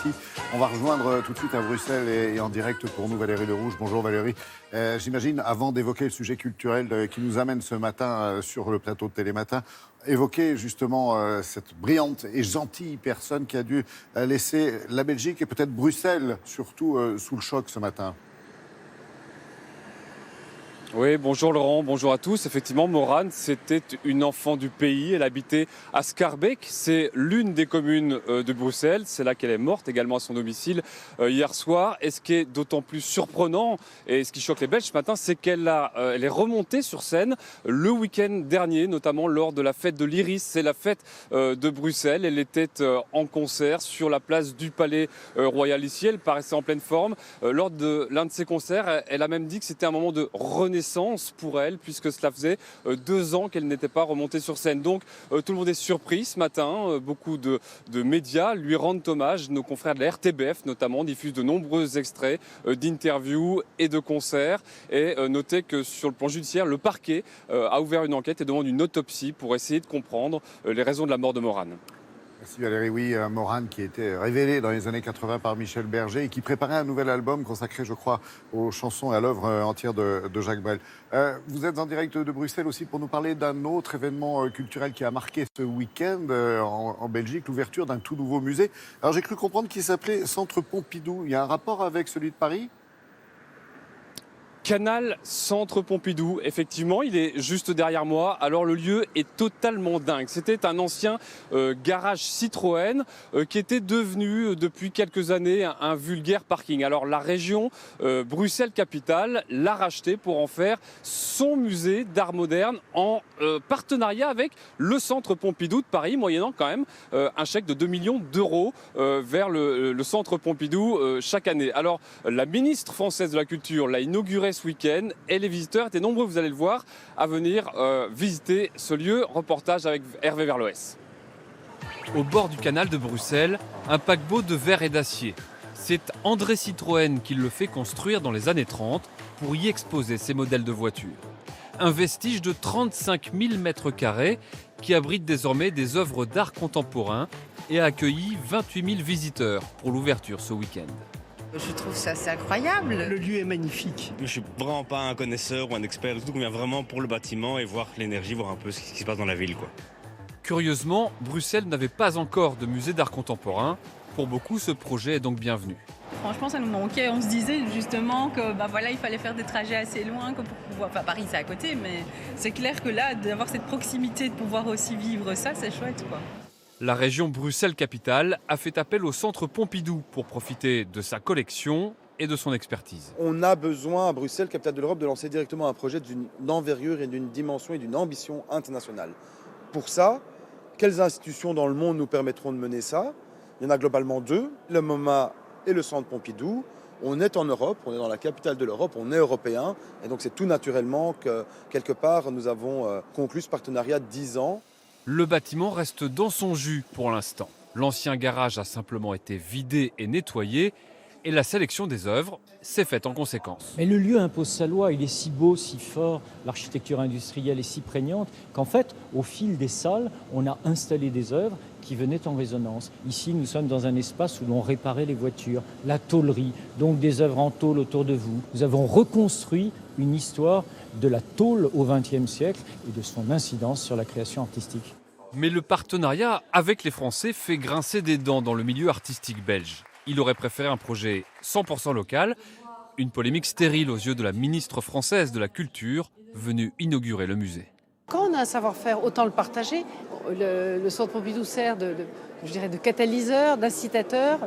ici. On va rejoindre tout de suite à Bruxelles et en direct pour nous Valérie Lerouge. Bonjour Valérie. J'imagine, avant d'évoquer le sujet culturel qui nous amène ce matin sur le plateau de Télématin, évoquer justement cette brillante et gentille personne qui a dû laisser la Belgique et peut-être Bruxelles surtout sous le choc ce matin. Oui, bonjour Laurent, bonjour à tous. Effectivement, Maurane, c'était une enfant du pays. Elle habitait à Schaerbeek. C'est l'une des communes de Bruxelles. C'est là qu'elle est morte, également à son domicile hier soir. Et ce qui est d'autant plus surprenant et ce qui choque les Belges ce matin, c'est qu'elle est remontée sur scène le week-end dernier, notamment lors de la fête de l'Iris. C'est la fête de Bruxelles. Elle était en concert sur la place du Palais Royal ici. Elle paraissait en pleine forme. Lors de l'un de ses concerts, elle a même dit que c'était un moment de renaissance pour elle, puisque cela faisait 2 ans qu'elle n'était pas remontée sur scène. Donc tout le monde est surpris ce matin. Beaucoup de médias lui rendent hommage. Nos confrères de la RTBF notamment diffusent de nombreux extraits d'interviews et de concerts. Et notez que sur le plan judiciaire, le parquet a ouvert une enquête et demande une autopsie pour essayer de comprendre les raisons de la mort de Maurane. Merci Valérie. Oui, Maurane qui a été révélé dans les années 80 par Michel Berger et qui préparait un nouvel album consacré, je crois, aux chansons et à l'œuvre entière de Jacques Brel. Vous êtes en direct de Bruxelles aussi pour nous parler d'un autre événement culturel qui a marqué ce week-end en Belgique, l'ouverture d'un tout nouveau musée. Alors j'ai cru comprendre qu'il s'appelait Centre Pompidou. Il y a un rapport avec celui de Paris ? Canal Centre Pompidou, effectivement, il est juste derrière moi. Alors le lieu est totalement dingue. C'était un ancien garage Citroën qui était devenu depuis quelques années un vulgaire parking. Alors la région Bruxelles-Capitale l'a racheté pour en faire son musée d'art moderne en partenariat avec le Centre Pompidou de Paris, moyennant quand même un chèque de 2 millions d'euros vers le Centre Pompidou chaque année. Alors la ministre française de la Culture l'a inauguré ce week-end et les visiteurs étaient nombreux, vous allez le voir, à venir visiter ce lieu. Reportage avec Hervé Verloès. Au bord du canal de Bruxelles, un paquebot de verre et d'acier. C'est André Citroën qui le fait construire dans les années 30 pour y exposer ses modèles de voitures. Un vestige de 35 000 mètres carrés qui abrite désormais des œuvres d'art contemporain et a accueilli 28 000 visiteurs pour l'ouverture ce week-end. Je trouve ça assez incroyable. Le lieu est magnifique. Je suis vraiment pas un connaisseur ou un expert, surtout qu'on vient vraiment pour le bâtiment et voir l'énergie, voir un peu ce qui se passe dans la ville, quoi. Curieusement, Bruxelles n'avait pas encore de musée d'art contemporain. Pour beaucoup, ce projet est donc bienvenu. Franchement, ça nous manquait. On se disait justement que il fallait faire des trajets assez loin pour pouvoir. Enfin, Paris, c'est à côté, mais c'est clair que là, d'avoir cette proximité, de pouvoir aussi vivre ça, c'est chouette, quoi. La région Bruxelles-Capitale a fait appel au Centre Pompidou pour profiter de sa collection et de son expertise. On a besoin à Bruxelles, capitale de l'Europe, de lancer directement un projet d'une envergure et d'une dimension et d'une ambition internationale. Pour ça, quelles institutions dans le monde nous permettront de mener ça ? Il y en a globalement 2, le MoMA et le Centre Pompidou. On est en Europe, on est dans la capitale de l'Europe, on est européen. Et donc c'est tout naturellement que, quelque part, nous avons conclu ce partenariat de 10 ans. Le bâtiment reste dans son jus pour l'instant. L'ancien garage a simplement été vidé et nettoyé et la sélection des œuvres s'est faite en conséquence. Mais le lieu impose sa loi, il est si beau, si fort, l'architecture industrielle est si prégnante qu'en fait, au fil des salles, on a installé des œuvres qui venaient en résonance. Ici, nous sommes dans un espace où l'on réparait les voitures, la tôlerie, donc des œuvres en tôle autour de vous. Nous avons reconstruit une histoire de la tôle au XXe siècle et de son incidence sur la création artistique. Mais le partenariat avec les Français fait grincer des dents dans le milieu artistique belge. Il aurait préféré un projet 100% local, une polémique stérile aux yeux de la ministre française de la Culture, venue inaugurer le musée. Quand on a un savoir-faire, autant le partager. Le Centre Pompidou sert de catalyseur, d'incitateur.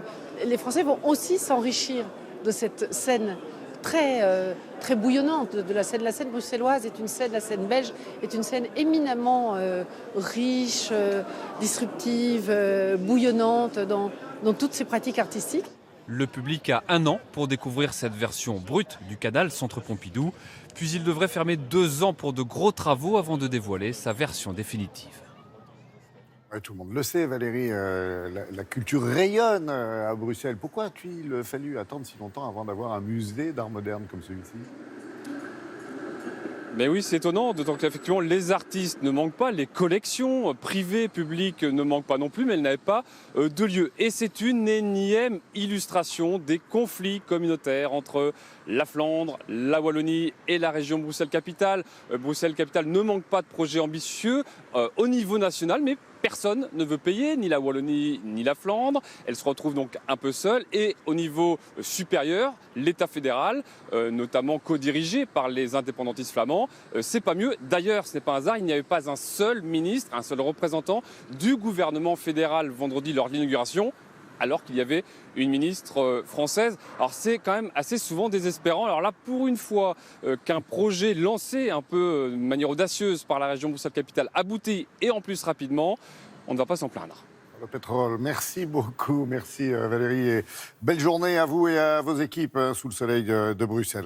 Les Français vont aussi s'enrichir de cette scène très bouillonnante de la scène. La scène bruxelloise est une scène, la scène belge est une scène éminemment riche, disruptive, bouillonnante dans toutes ses pratiques artistiques. Le public a 1 an pour découvrir cette version brute du canal Centre Pompidou, puis il devrait fermer 2 ans pour de gros travaux avant de dévoiler sa version définitive. Ouais, tout le monde le sait, Valérie, la culture rayonne à Bruxelles. Pourquoi a-t-il fallu attendre si longtemps avant d'avoir un musée d'art moderne comme celui-ci ? Mais oui, c'est étonnant, d'autant qu'effectivement les artistes ne manquent pas, les collections privées, publiques ne manquent pas non plus, mais elles n'avaient pas de lieu. Et c'est une énième illustration des conflits communautaires entre la Flandre, la Wallonie et la région Bruxelles-Capitale. Bruxelles-Capitale ne manque pas de projets ambitieux au niveau national, mais personne ne veut payer, ni la Wallonie ni la Flandre. Elle se retrouve donc un peu seule. Et au niveau supérieur, l'État fédéral, notamment co-dirigé par les indépendantistes flamands, c'est pas mieux. D'ailleurs, ce n'est pas un hasard, il n'y avait pas un seul ministre, un seul représentant du gouvernement fédéral vendredi lors de l'inauguration, alors qu'il y avait une ministre française. Alors c'est quand même assez souvent désespérant. Alors là, pour une fois qu'un projet lancé un peu de manière audacieuse par la région Bruxelles-Capitale aboutit et en plus rapidement, on ne va pas s'en plaindre. Le pétrole, merci beaucoup, merci Valérie et belle journée à vous et à vos équipes sous le soleil de Bruxelles.